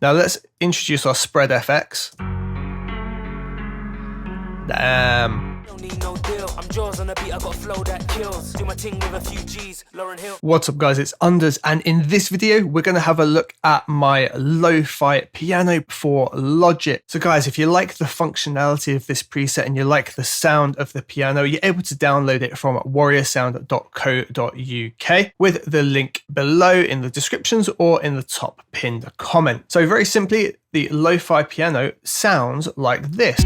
Now let's introduce our spread FX. Damn. What's up guys, it's Unders, and in this video we're going to have a look at my Lo-Fi piano for Logic. So guys, if you like the functionality of this preset and you like the sound of the piano, you're able to download it from warriorsound.co.uk with the link below in the descriptions or in the top pinned comment. So very simply, the Lo-Fi piano sounds like this.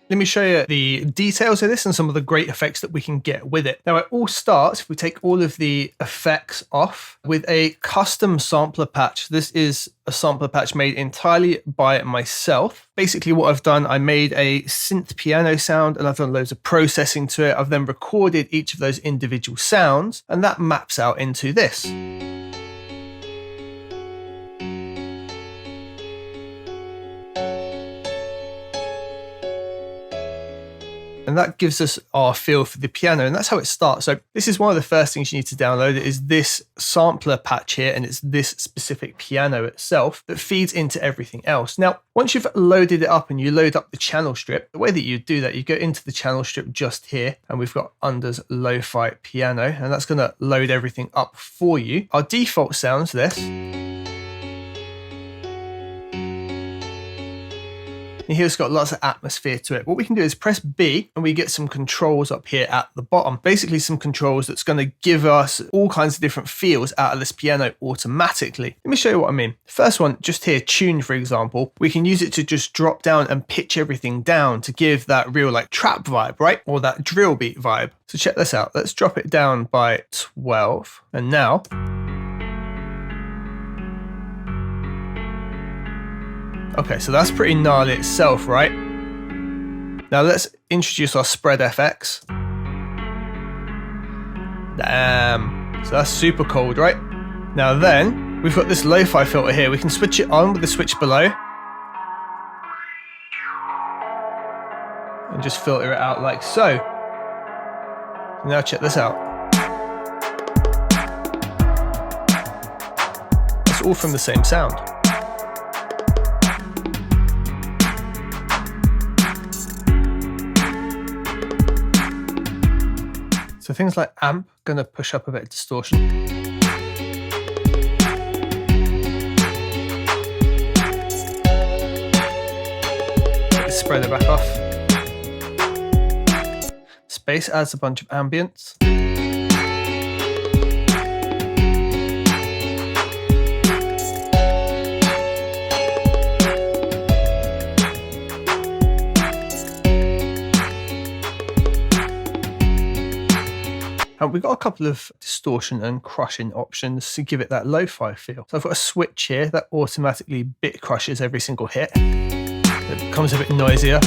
Let me show you the details of this and some of the great effects that we can get with it. Now it all starts, if we take all of the effects off, with a custom sampler patch. This is a sampler patch made entirely by myself. Basically what I've done, I made a synth piano sound and I've done loads of processing to it. I've then recorded each of those individual sounds and that maps out into this. And that gives us our feel for the piano, and that's how it starts. So this is one of the first things you need to download, is this sampler patch here, and it's this specific piano itself that feeds into everything else. Now, once you've loaded it up and you load up the channel strip, the way that you do that, you go into the channel strip just here, and we've got Under's Lo-Fi piano, and that's going to load everything up for you. Our default sound's this. And here it's got lots of atmosphere to it. What we can do is press B and we get some controls up here at the bottom. Basically some controls that's going to give us all kinds of different feels out of this piano automatically. Let me show you what I mean. First one, just here, tune for example, we can use it to just drop down and pitch everything down to give that real like trap vibe, right? Or that drill beat vibe. So check this out. Let's drop it down by 12. And now, okay, so that's pretty gnarly itself, right? Now let's introduce our spread FX. Damn, so that's super cold, right? Now then, we've got this lo-fi filter here. We can switch it on with the switch below. And just filter it out like so. Now check this out. It's all from the same sound. So things like amp, gonna push up a bit of distortion. Let's spread it back off. Space adds a bunch of ambience. And we've got a couple of distortion and crushing options to give it that lo-fi feel. So I've got a switch here that automatically bit crushes every single hit. It becomes a bit noisier.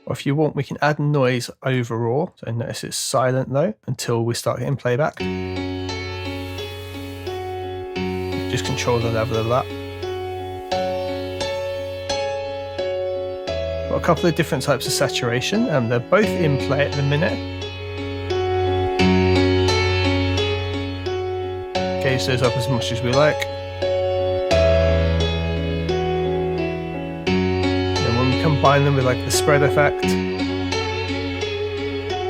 Or if you want, we can add noise overall. So notice it's silent though, until we start getting playback. Just control the level of that. Got a couple of different types of saturation, and they're both in play at the minute. Gauge those up as much as we like. And when we combine them with like the spread effect,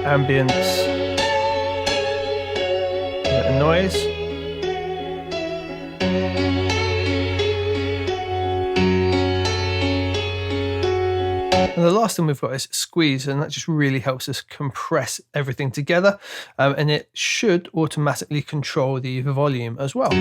ambience, a bit of noise. And the last thing we've got is squeeze, and that just really helps us compress everything together, and it should automatically control the volume as well.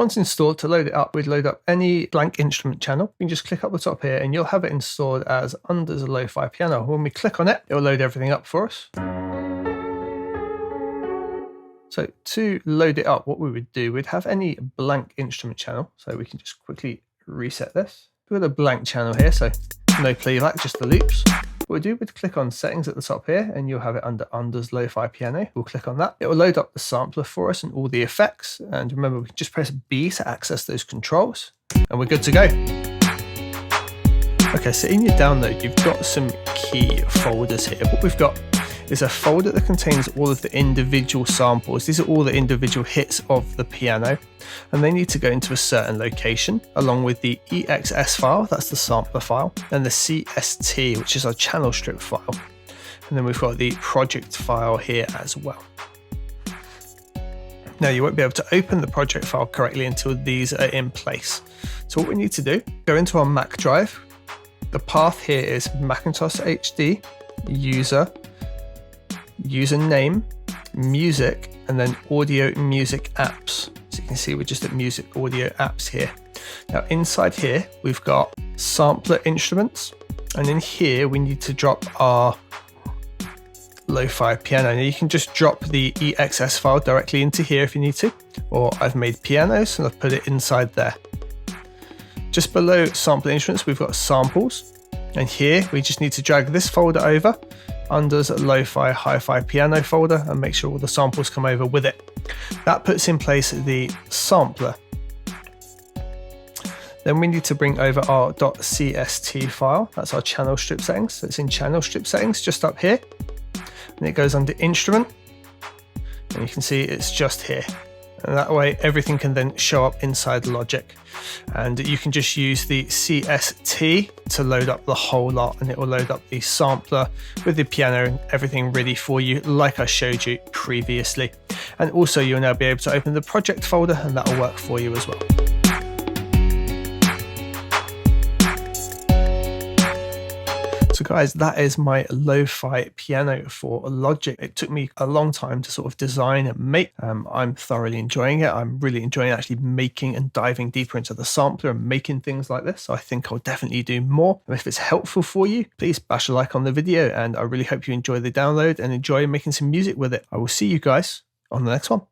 once installed, to load it up, we'd load up any blank instrument channel. You can just click up the top here and you'll have it installed as under the Lofi Piano. When we click on it, it'll load everything up for us. So to load it up, what we would do, we'd have any blank instrument channel. So we can just quickly reset this. We've got a blank channel here, so no playback, just the loops. What we do, we'd click on settings at the top here and you'll have it under's Lofi Piano. We'll click on that. It will load up the sampler for us and all the effects. And remember, we can just press B to access those controls and we're good to go. Okay, so in your download, you've got some key folders here. What we've got is a folder that contains all of the individual samples. These are all the individual hits of the piano, and they need to go into a certain location, along with the EXS file, that's the sampler file, and the CST, which is our channel strip file. And then we've got the project file here as well. Now, you won't be able to open the project file correctly until these are in place. So what we need to do, go into our Mac drive. The path here is Macintosh HD, username, music, and then audio music apps. So you can see we're just at music audio apps here. Now inside here, we've got sampler instruments. And in here, we need to drop our Lofi Piano. Now you can just drop the EXS file directly into here if you need to, or I've made pianos and I've put it inside there. Just below sampler instruments, we've got samples. And here we just need to drag this folder over under's Lofi Hi-Fi Piano folder and make sure all the samples come over with it. That puts in place the sampler. Then we need to bring over our .cst file. That's our channel strip settings. So it's in channel strip settings just up here. And it goes under instrument. And you can see it's just here. And that way everything can then show up inside Logic. And you can just use the CST to load up the whole lot, and it will load up the sampler with the piano and everything ready for you like I showed you previously. And also you'll now be able to open the project folder and that will work for you as well. So guys, that is my Lofi Piano for Logic. It took me a long time to sort of design and make. I'm thoroughly enjoying it. I'm really enjoying actually making and diving deeper into the sampler and making things like this. So I think I'll definitely do more. If it's helpful for you, please bash a like on the video, and I really hope you enjoy the download and enjoy making some music with it. I will see you guys on the next one.